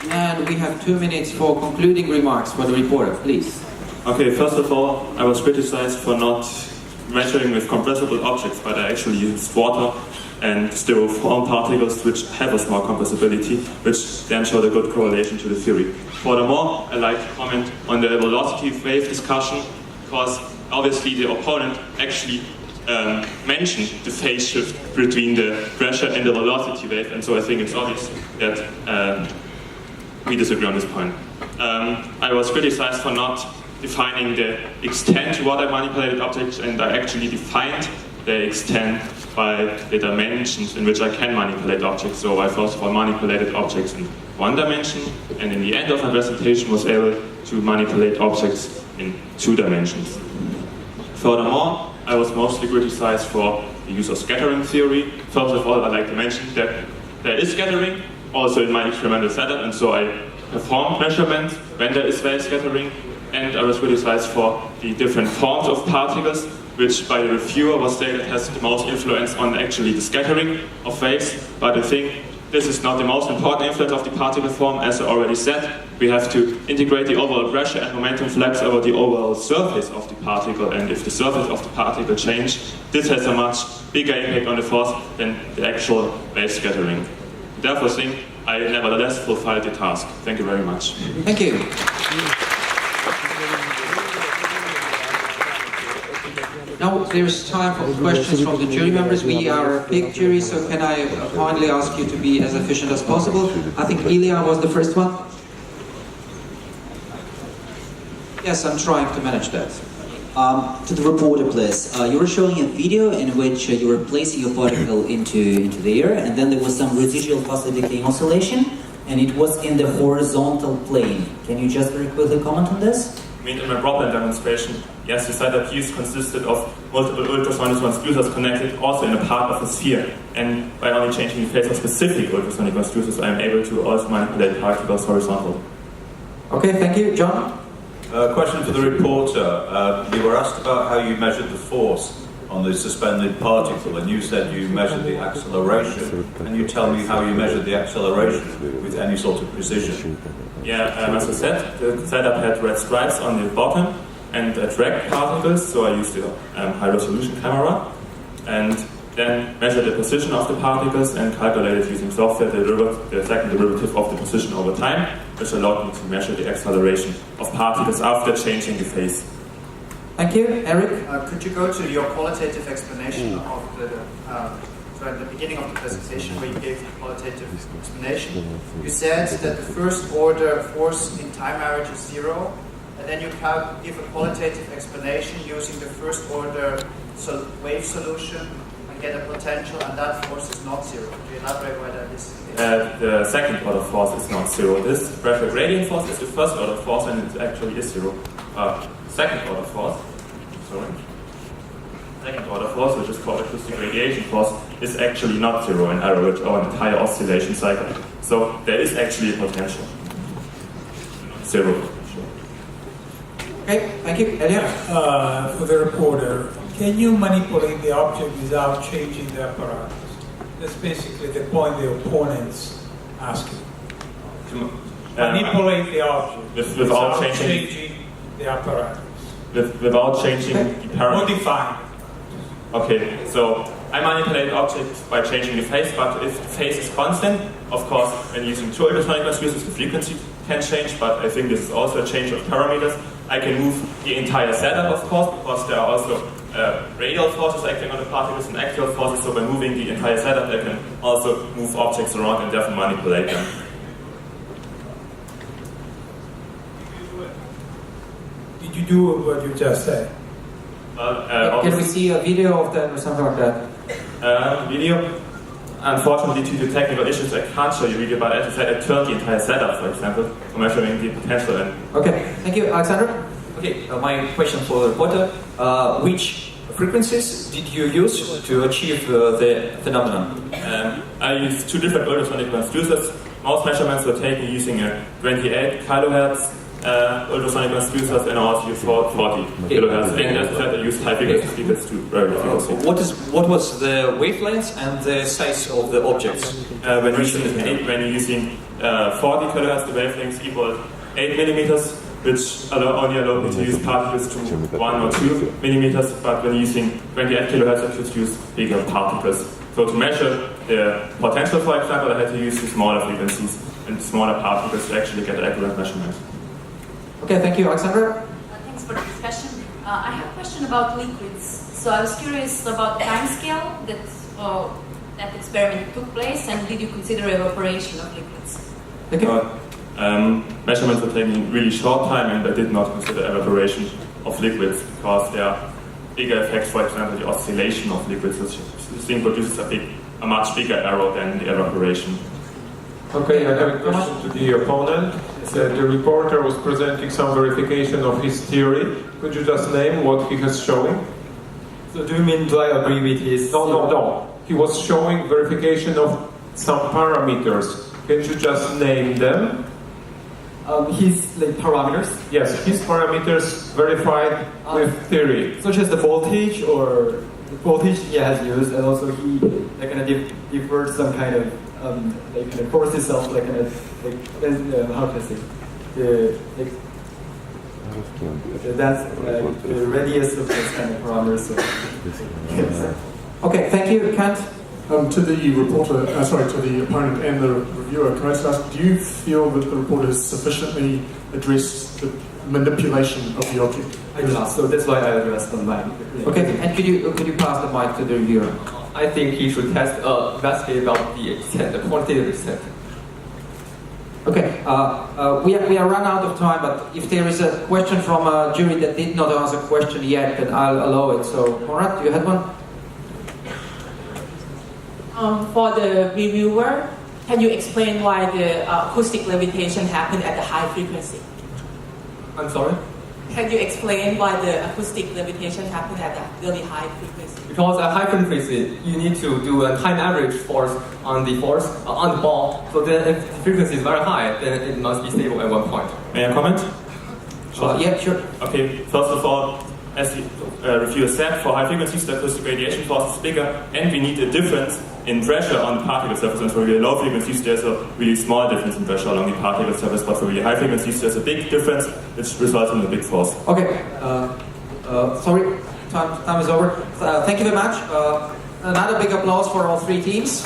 And we have 2 minutes for concluding remarks for the reporter, please. Okay, first of all, I was criticized for not measuring with compressible objects, but I actually used water and styrofoam particles which have a small compressibility, which then showed a good correlation to the theory. Furthermore, I'd like to comment on the velocity wave discussion, because obviously the opponent actually mentioned the phase shift between the pressure and the velocity wave, and so I think it's obvious that we disagree on this point. I was criticized for not defining the extent to what I manipulated objects, and I actually defined the extent by the dimensions in which I can manipulate objects. So I first of all manipulated objects in 1 dimension, and in the end of my presentation was able to manipulate objects in 2 dimensions. Furthermore, I was mostly criticized for the use of scattering theory. First of all, I'd like to mention that there is scattering also in my experimental setup, and so I performed measurements when there is wave scattering, and I was criticized for the different forms of particles, which by the reviewer was stated has the most influence on actually the scattering of waves. But I think this is not the most important influence of the particle form. As I already said, we have to integrate the overall pressure and momentum flux over the overall surface of the particle, and if the surface of the particle changes, this has a much bigger impact on the force than the actual wave scattering. Therefore, I think I nevertheless fulfilled the task. Thank you very much. Thank you. Now there's time for questions from the jury members. We are a big jury, so can I kindly ask you to be as efficient as possible? I think Ilya was the first one. Yes, I'm trying to manage that. To the reporter, please. You were showing a video in which you were placing a particle into the air, and then there was some residual positive decaying oscillation, and it was in the horizontal plane. Can you just very quickly comment on this? I mean, in my Broadband demonstration, yes, the setup used consisted of multiple ultrasonic transducers connected also in a part of the sphere. And by only changing the phase of specific ultrasonic transducers, I am able to also manipulate particles horizontally. Okay, thank you. John? Question for the reporter. You were asked about how you measured the force on the suspended particle, and you said you measured the acceleration. Can you tell me how you measured the acceleration with any sort of precision? Yeah, as I said, the setup had red stripes on the bottom and tracked particles, so I used the high-resolution camera, and then measured the position of the particles and calculated using software the second derivative of the position over time, which allowed me to measure the acceleration of particles after changing the phase. Thank you. Eric? Could you go to your qualitative explanation of so at the beginning of the presentation where you gave the qualitative explanation, you said that the first order force in time average is 0, and then you give a qualitative explanation using the first order wave solution and get a potential, and that force is not 0. Could you elaborate why that is? The second order force is not 0. This pressure gradient force is the first order force, and it actually is 0. Second order force, second order force, which is called acoustic radiation force, is actually not 0 in average or an entire oscillation cycle. So there is actually a potential. 0 potential. Okay, thank you. Elia? For the reporter, can you manipulate the object without changing the apparatus? That's basically the point the opponent's asking. Manipulate the object without changing the apparatus. Without changing the parameters. Modifying. Okay, so I manipulate objects by changing the phase, but if the phase is constant, of course, when using 2 ultrasonic transducers, the frequency can change, but I think this is also a change of parameters. I can move the entire setup, of course, because there are also radial forces acting on the particles and axial forces, so by moving the entire setup, I can also move objects around and therefore manipulate them. Did you do what you just said? Can we see a video of that or something like that? Video? Unfortunately, due to technical issues, I can't show you video, but as I said, I turned the entire setup, for example, for measuring the potential. Okay, thank you. Alexander? Okay, my question for the reporter. Which frequencies did you use to achieve the phenomenon? I used 2 different ultrasonic transducers. Most measurements were taken using a 28 kilohertz ultrasonic transducers and also used 40 kilohertz. And as I said, I used high frequency speakers too. What was the wavelength and the size of the objects? When you're using 40 kHz, the wavelengths equal 8 millimeters, which only allow me to use particles to 1 or 2 millimeters, but when using 28 kHz, I could use bigger particles. So to measure the potential, for example, I had to use the smaller frequencies and smaller particles to actually get an accurate measurement. Okay, thank you, Alexandra. Thanks for the discussion. I have a question about liquids. So I was curious about the time scale that experiment took place, and did you consider evaporation of liquids? Thank you. Measurements were taking really short time, and I did not consider evaporation of liquids because there are bigger effects. For example, the oscillation of liquids, which this thing produces a much bigger error than the evaporation. Okay, I have a question to the opponent. The reporter was presenting some verification of his theory. Could you just name what he has showing? So do you mean, do I agree with his... No. He was showing verification of some parameters. Can you just name them? His parameters? Yes, his parameters verified with theory. Such as the voltage or the voltage he has used, and also he differed some kind of forces of how can I say that's the radius of this kind of parameters. So. Okay, thank you, Kent. To the reporter, to the opponent and the reviewer, can I just ask, do you feel that the reporter has sufficiently addressed the manipulation of the object? I do not, so that's why I addressed on mine. Okay, and could you pass the mic to the reviewer? I think he should investigate about the extent, the quantitative extent. Okay, we are run out of time, but if there is a question from a jury that did not answer a question yet, then I'll allow it. So, Konrad, you had one? For the reviewer, can you explain why the acoustic levitation happened at the high frequency? I'm sorry? Can you explain why the acoustic levitation happened at a really high frequency? Because at high frequency, you need to do a time average force on the ball. So then if the frequency is very high, then it must be stable at one point. May I comment? Yeah, sure. Okay, first of all, as the reviewer said, for high frequencies, the acoustic radiation force is bigger, and we need a difference in pressure on the particle surface. And for really low frequencies, there's a really small difference in pressure along the particle surface, but for really high frequencies, there's a big difference, which results in a big force. Okay, sorry, time is over. Thank you very much. Another big applause for all three teams.